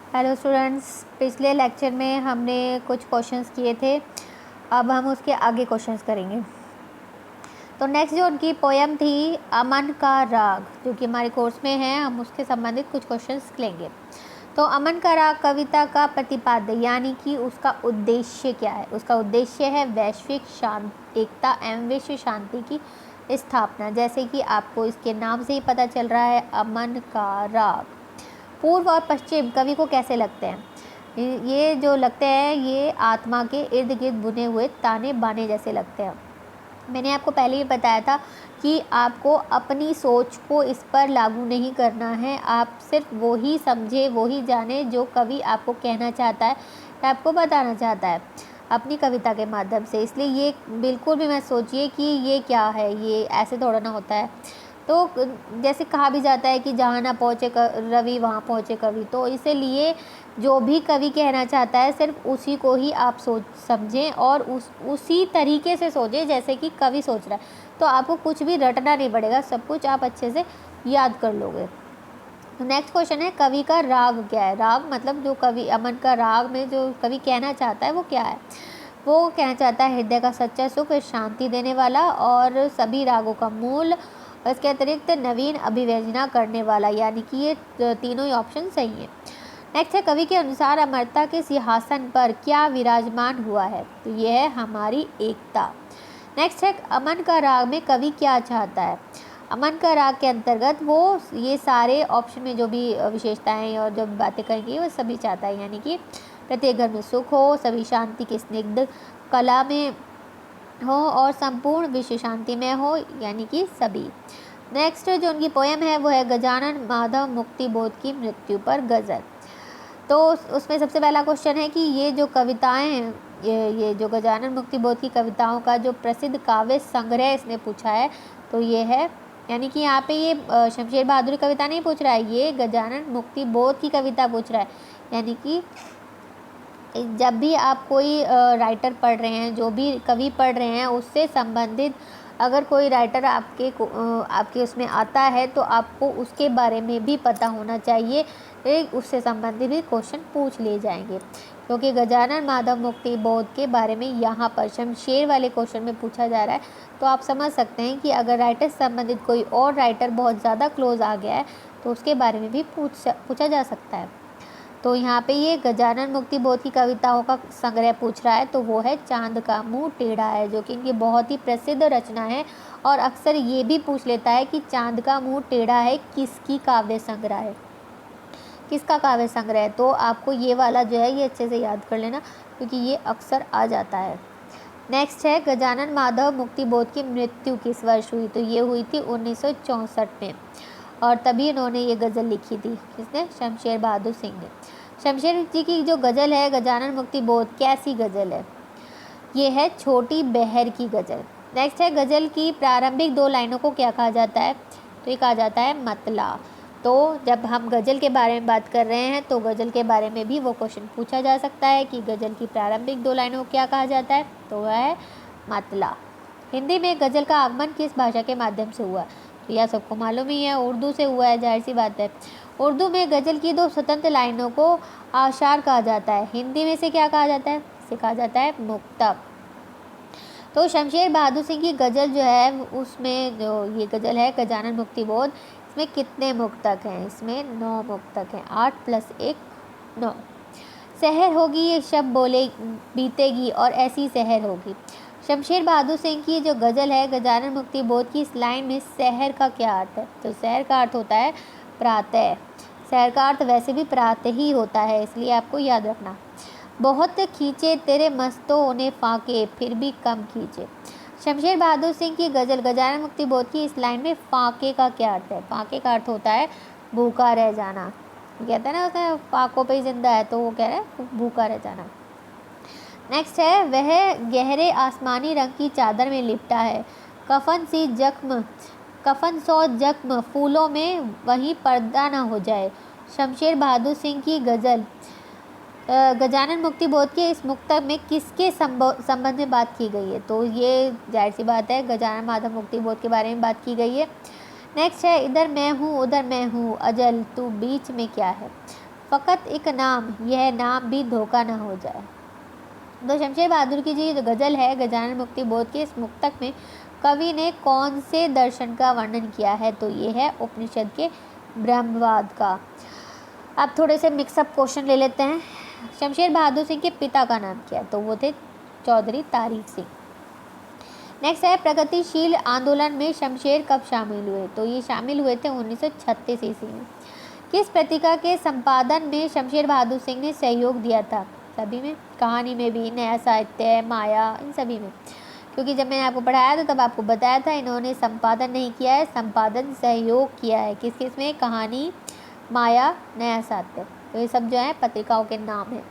Hello students, पिछले lecture में हमने कुछ क्वेश्चंस किए थे। अब हम उसके आगे क्वेश्चंस करेंगे। तो नेक्स्ट जो उनकी पोयम थी अमन का राग, जो कि हमारे कोर्स में है, हम उसके संबंधित कुछ क्वेश्चंस लेंगे। तो अमन का राग कविता का प्रतिपाद्य यानी कि उसका उद्देश्य क्या है? उसका उद्देश्य है वैश्विक एकता एवं विश्व शांति की स्थापना। जैसे कि आपको इसके नाम से ही पता चल रहा है, अमन का राग। पूर्व और पश्चिम कवि को कैसे लगते हैं? ये जो लगते हैं, ये आत्मा के इर्द गिर्द बुने हुए ताने बाने जैसे लगते हैं। मैंने आपको पहले ही बताया था कि आपको अपनी सोच को इस पर लागू नहीं करना है। आप सिर्फ वो ही समझे, वो ही जाने जो कवि आपको कहना चाहता है या आपको बताना चाहता है अपनी कविता के माध्यम से। इसलिए ये बिल्कुल भी मत सोचिए कि ये क्या है, ये ऐसे थोड़ा ना होता है। तो जैसे कहा भी जाता है कि जहाँ ना पहुँचे रवि वहाँ पहुँचे कवि। तो इसलिए जो भी कवि कहना चाहता है सिर्फ उसी को ही आप सोच समझें और उसी तरीके से सोचें जैसे कि कवि सोच रहा है। तो आपको कुछ भी रटना नहीं पड़ेगा, सब कुछ आप अच्छे से याद कर लोगे। तो नेक्स्ट क्वेश्चन है, कवि का राग क्या है? राग मतलब जो कवि अमन का राग में जो कवि कहना चाहता है वो क्या है? वो कहना चाहता है हृदय का सच्चा सुख, शांति देने वाला और सभी रागों का मूल, और इसके अतिरिक्त नवीन अभिव्यंजना करने वाला। यानी कि ये तीनों ही ऑप्शन सही हैं। नेक्स्ट है, कवि के अनुसार अमरता के सिंहासन पर क्या विराजमान हुआ है? तो ये है हमारी एकता। नेक्स्ट है, अमन का राग में कवि क्या चाहता है? अमन का राग के अंतर्गत वो ये सारे ऑप्शन में जो भी विशेषताएं और जो बातें करेंगी वो सभी चाहता है। यानी कि प्रत्येक घर में सुख हो, सभी शांति के स्निग्ध कला में हो और संपूर्ण विश्व शांति में हो, यानी कि सभी। नेक्स्ट जो उनकी पोयम है वो है गजानन माधव मुक्ति बोध की मृत्यु पर गज़ल। तो उसमें सबसे पहला क्वेश्चन है कि ये जो कविताएं हैं, ये जो गजानन मुक्ति बोध की कविताओं का जो प्रसिद्ध काव्य संग्रह इसने पूछा है, तो ये है, यानी कि यहाँ पे ये शमशेर बहादुर की कविता नहीं पूछ रहा है, ये गजानन मुक्ति बोध की कविता पूछ रहा है। यानी कि जब भी आप कोई राइटर पढ़ रहे हैं, जो भी कवि पढ़ रहे हैं, उससे संबंधित अगर कोई राइटर आपके उसमें आता है तो आपको उसके बारे में भी पता होना चाहिए। उससे संबंधित भी क्वेश्चन पूछ लिए जाएंगे, क्योंकि गजानन माधव मुक्ति बोध के बारे में यहाँ पर शमशेर वाले क्वेश्चन में पूछा जा रहा है। तो आप समझ सकते हैं कि अगर राइटर से संबंधित कोई और राइटर बहुत ज़्यादा क्लोज आ गया है तो उसके बारे में भी पूछा जा सकता है। तो यहाँ पे ये गजानन मुक्ति बोध की कविताओं का संग्रह पूछ रहा है, तो वो है चांद का मुंह टेढ़ा है, जो कि इनकी बहुत ही प्रसिद्ध रचना है। और अक्सर ये भी पूछ लेता है कि चांद का मुंह टेढ़ा है किसकी काव्य संग्रह है, किसका काव्य संग्रह है। तो आपको ये वाला जो है ये अच्छे से याद कर लेना, क्योंकि ये अक्सर आ जाता है। नेक्स्ट है, गजानन माधव मुक्ति बोध की मृत्यु किस वर्ष हुई? तो ये हुई थी 1964 में, और तभी इन्होंने ये गज़ल लिखी थी। किसने? शमशेर बहादुर सिंह ने। शमशेर जी की जो गज़ल है गजानन मुक्ति बोध, कैसी गज़ल है? ये है छोटी बहर की गज़ल। नेक्स्ट है, गज़ल की प्रारंभिक 2 लाइनों को क्या कहा जाता है? तो ये कहा जाता है मतला। तो जब हम गज़ल के बारे में बात कर रहे हैं तो गज़ल के बारे में भी वो क्वेश्चन पूछा जा सकता है कि गज़ल की प्रारंभिक 2 लाइनों को क्या कहा जाता है? तो वह है मतला। हिंदी में गज़ल का आगमन किस भाषा के माध्यम से हुआ? तो यह सबको मालूम ही है, उर्दू से हुआ है, जाहिर सी बात है। उर्दू में गज़ल की 2 स्वतंत्र लाइनों को आशार कहा जाता है। हिंदी में से क्या कहा जाता है? इसे कहा जाता है मुक्तक। तो शमशेर बहादुर सिंह की गज़ल जो है उसमें जो ये गज़ल है गजानन मुक्ति बोध, इसमें कितने मुक्तक हैं? इसमें 9 मुक्तक हैं। 8 + 1 9। सहर होगी ये शब बोले बीतेगी और ऐसी सहर होगी। शमशेर बहादुर सिंह की जो गज़ल है गजानन मुक्ति बोध की, इस लाइन में सहर का क्या अर्थ है? तो सहर का अर्थ होता है प्रातः। सहर का अर्थ वैसे भी प्रातः ही होता है, इसलिए आपको याद रखना। बहुत खींचे तेरे मस्तों होने फाके फिर भी कम खींचे। शमशेर बहादुर सिंह की गज़ल गजानन मुक्ति बोध की, इस लाइन में फाके का क्या अर्थ है? फाके का अर्थ होता है भूखा रह जाना। कहता है ना उसने फाकों पे ही जिंदा है, तो वो कह रहा है भूखा रह जाना। नेक्स्ट है, वह गहरे आसमानी रंग की चादर में लिपटा है, कफन सौ जख्म फूलों में वहीं पर्दा ना हो जाए। शमशेर बहादुर सिंह की गज़ल गजानन मुक्ति बोध के इस मुक्तक में किसके संबंध में बात की गई है? तो ये जाहिर सी बात है गजानन माधव मुक्ति बोध के बारे में बात की गई है। नेक्स्ट है, इधर मैं हूँ उधर मैं हूँ अजल तू बीच में क्या है? फ़कत एक नाम, यह नाम भी धोखा न हो जाए। तो शमशेर बहादुर की जो गज़ल है गजानन मुक्ति बोध के, इस मुक्तक में कवि ने कौन से दर्शन का वर्णन किया है? तो ये है उपनिषद के ब्रह्मवाद का। अब थोड़े से मिक्सअप क्वेश्चन ले लेते हैं। शमशेर बहादुर सिंह के पिता का नाम क्या है? तो वो थे चौधरी तारीख सिंह। नेक्स्ट है, प्रगतिशील आंदोलन में शमशेर कब शामिल हुए? तो ये शामिल हुए थे 1936 ईस्वी में। किस पत्रिका के संपादन में शमशेर बहादुर सिंह ने सहयोग दिया था? सभी में, कहानी में भी, नया साहित्य, माया, इन सभी में। क्योंकि जब मैंने आपको पढ़ाया था तब आपको बताया था इन्होंने संपादन नहीं किया है, संपादन सहयोग किया है। किस किस में? कहानी, माया, नया साहित्य। तो ये सब जो है पत्रिकाओं के नाम हैं।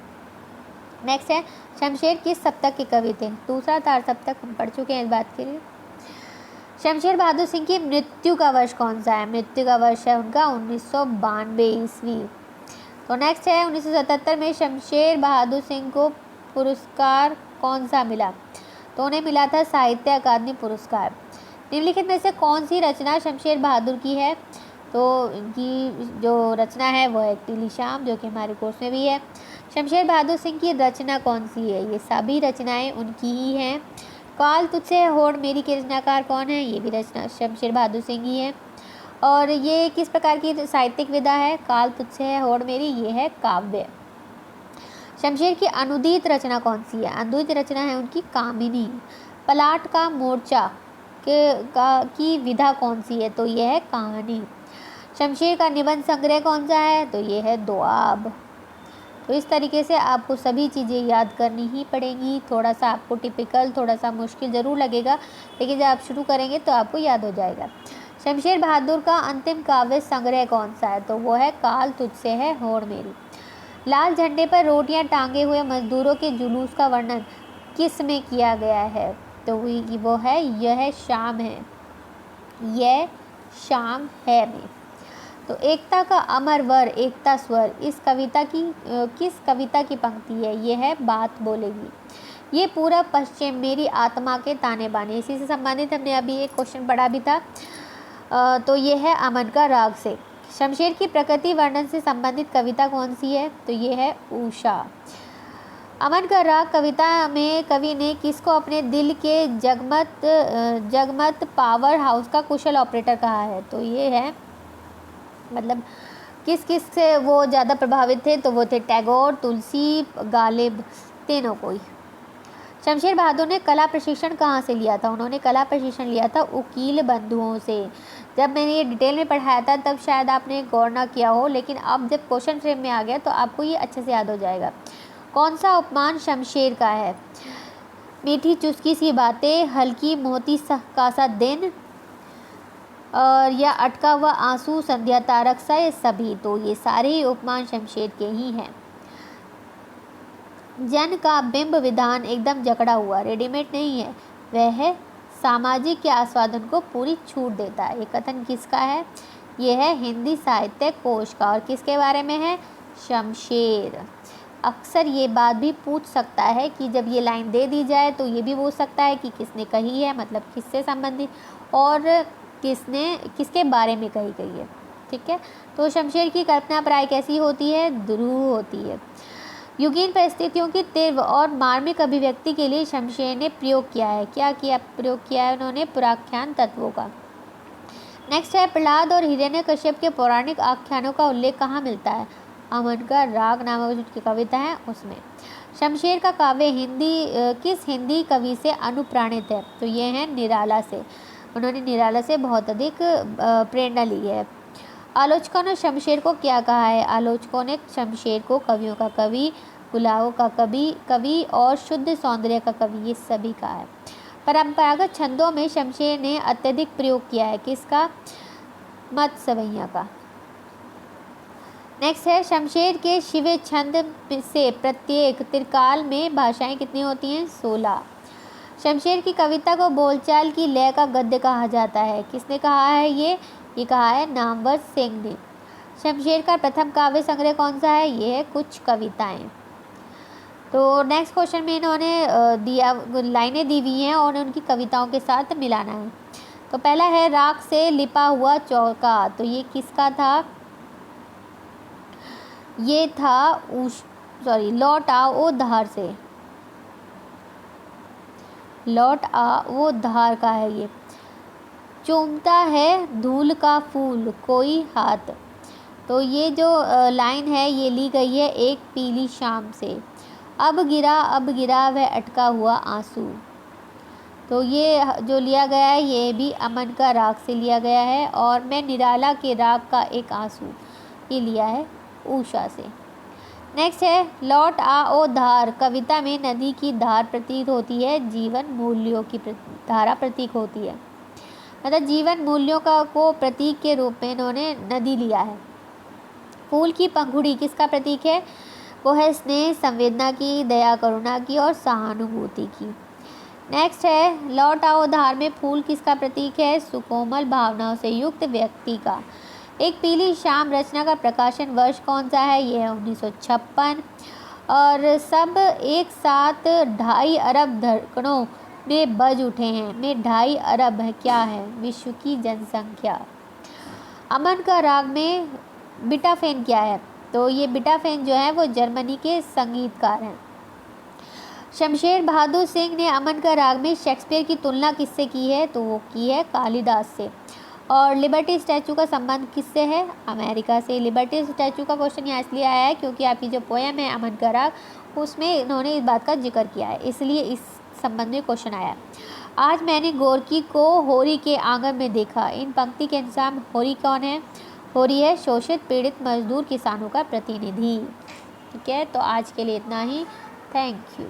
नेक्स्ट है, शमशेर किस सप्तक के कवि थे? दूसरा तार सप्तक हम पढ़ चुके हैं इस बात के लिए। शमशेर बहादुर सिंह की मृत्यु का वर्ष कौन सा है? मृत्यु का वर्ष है उनका 1992 ईस्वी। तो नेक्स्ट है, 1977 में शमशेर बहादुर सिंह को पुरस्कार कौन सा मिला? तो उन्हें मिला था साहित्य अकादमी पुरस्कार। निम्नलिखित में से कौन सी रचना शमशेर बहादुर की है? तो इनकी जो रचना है वो है टीली शाम, जो कि हमारे कोर्स में भी है। शमशेर बहादुर सिंह की रचना कौन सी है? ये सभी रचनाएं उनकी ही हैं। काल तुझसे होड़ मेरी के रचनाकार कौन है? ये भी रचना शमशेर बहादुर सिंह ही है। और ये किस प्रकार की साहित्यिक विधा है? काल तुझसे होड़ मेरी, ये है काव्य। शमशेर की अनुदित रचना कौन सी है? अनुदित रचना है उनकी कामिनी। पलाट का मोर्चा की विधा कौन सी है? तो यह है कहानी। शमशेर का निबंध संग्रह कौन सा है? तो ये है दोआब। तो इस तरीके से आपको सभी चीज़ें याद करनी ही पड़ेंगी। थोड़ा सा आपको टिपिकल, थोड़ा सा मुश्किल ज़रूर लगेगा, लेकिन जब आप शुरू करेंगे तो आपको याद हो जाएगा। शमशेर बहादुर का अंतिम काव्य संग्रह कौन सा है? तो वो है काल तुझसे है होड़ मेरी। लाल झंडे पर रोटियां टांगे हुए मजदूरों के जुलूस का वर्णन किस में किया गया है? तो वो है यह शाम है, यह शाम है में। तो एकता का अमर वर एकता स्वर इस कविता की किस कविता की पंक्ति है? ये है बात बोलेगी। ये पूरा पश्चिम मेरी आत्मा के ताने बाने, इसी से संबंधित हमने अभी एक क्वेश्चन पढ़ा भी था। तो ये है अमन का राग से। शमशेर की प्रकृति वर्णन से संबंधित कविता कौन सी है? तो ये है उषा। अमन का राग कविता में कवि ने किसको अपने दिल के जगमत पावर हाउस का कुशल ऑपरेटर कहा है? तो ये है, मतलब किस से वो ज़्यादा प्रभावित थे? तो वो थे टैगोर, तुलसी, गालिब, तीनों कोई। शमशेर बहादुर ने कला प्रशिक्षण कहाँ से लिया था? उन्होंने कला प्रशिक्षण लिया था उकील बंधुओं से। जब मैंने ये डिटेल में पढ़ाया था तब शायद आपने गौर ना किया हो, लेकिन अब जब क्वेश्चन फ्रेम में आ गया तो आपको ये अच्छे से याद हो जाएगा। कौन सा उपमान शमशेर का है? मीठी चुस्की सी बातें, हल्की मोती का सा दिन, और या अटका हुआ आंसू, संध्या तारक सा, ये सभी। तो ये सारे ही उपमान शमशेर के ही हैं। जन का बिंब विधान एकदम जकड़ा हुआ, रेडीमेड नहीं है, वह है सामाजिक के आस्वादन को पूरी छूट देता है। ये कथन किसका है? ये है हिंदी साहित्य कोश का। और किसके बारे में है? शमशेर। अक्सर ये बात भी पूछ सकता है कि जब ये लाइन दे दी जाए तो ये भी पूछ सकता है कि किसने कही है, मतलब किससे संबंधित और किसके बारे में कही गई है। ठीक है, तो शमशेर की कल्पना प्राय कैसी होती है? ध्रुव होती है। युगीन परिस्थितियों की तीव्र और मार्मिक अभिव्यक्ति के लिए शमशेर ने प्रयोग किया है। क्या किया? प्रयोग किया है उन्होंने पुराख्यान तत्वों का। नेक्स्ट है, प्रहलाद और हिरण्यकश्यप के पौराणिक आख्यानों का उल्लेख कहाँ मिलता है? अमन का राग नामक जो कविता है उसमें। शमशेर का काव्य किस हिंदी कवि से अनुप्राणित है? तो ये है निराला से। उन्होंने निराला से बहुत अधिक प्रेरणा ली है। आलोचकों ने शमशेर को क्या कहा है? आलोचकों ने शमशेर को कवियों का कवि, गुलाहों का कवि और शुद्ध सौंदर्य का कवि, ये सभी कहा है। परंपरागत छंदों में शमशेर ने अत्यधिक प्रयोग किया है। किसका? मत सवैया का। नेक्स्ट है, शमशेर के शिवे छंद से प्रत्येक त्रिकाल में भाषाएं कितनी होती हैं? 16। शमशेर की कविता को बोलचाल की लय का गद्य कहा जाता है। किसने कहा है ये कहा है नामवर सिंह ने। शमशेर का प्रथम काव्य संग्रह कौन सा है? ये है कुछ कविताएं। तो नेक्स्ट क्वेश्चन में इन्होंने लाइनें दी हुई हैं और उनकी कविताओं के साथ मिलाना है। तो पहला है, राख से लिपा हुआ चौका। तो ये किसका था? ये था लौट आओ ओ धार से, लौट आ वो धार का है ये। चूमता है धूल का फूल कोई हाथ, तो ये जो लाइन है ये ली गई है एक पीली शाम से। अब गिरा वह अटका हुआ आंसू, तो ये जो लिया गया है ये भी अमन का राग से लिया गया है। और मैं निराला के राग का एक आंसू, ये लिया है उषा से। नेक्स्ट है लौट आ ओ धार, कविता में नदी की धार प्रतीत होती है, जीवन मूल्यों की धारा प्रतीक होती है। मतलब जीवन मूल्यों का को प्रतीक के रूप में इन्होंने नदी लिया है। फूल की पंखुड़ी किसका प्रतीक है? वो है स्नेह, संवेदना की, दया करुणा की और सहानुभूति की। नेक्स्ट है लौट आओ धार में फूल किसका प्रतीक है? सुकोमल भावनाओं से युक्त व्यक्ति का। एक पीली शाम रचना का प्रकाशन वर्ष कौन सा है? ये है 1956। और सब एक साथ 2.5 अरब धड़कनों में बज उठे हैं, में 2.5 अरब है क्या है? विश्व की जनसंख्या। अमन का राग में बीटाफेन क्या है? तो ये बीटाफेन जो है वो जर्मनी के संगीतकार हैं। शमशेर बहादुर सिंह ने अमन का राग में शेक्सपियर की तुलना किससे की है? तो वो की है कालिदास से। और लिबर्टी स्टैचू का संबंध किससे है? अमेरिका से। लिबर्टी स्टैचू का क्वेश्चन यहाँ इसलिए आया है क्योंकि आपकी जो पोएम है अमन का राग उसमें इन्होंने इस बात का जिक्र किया है, इसलिए इस संबंध में क्वेश्चन आया। आज मैंने गोरकी को होरी के आंगन में देखा, इन पंक्ति के अनुसार होरी कौन है? होरी है शोषित पीड़ित मजदूर किसानों का प्रतिनिधि। ठीक है, तो आज के लिए इतना ही। Thank you.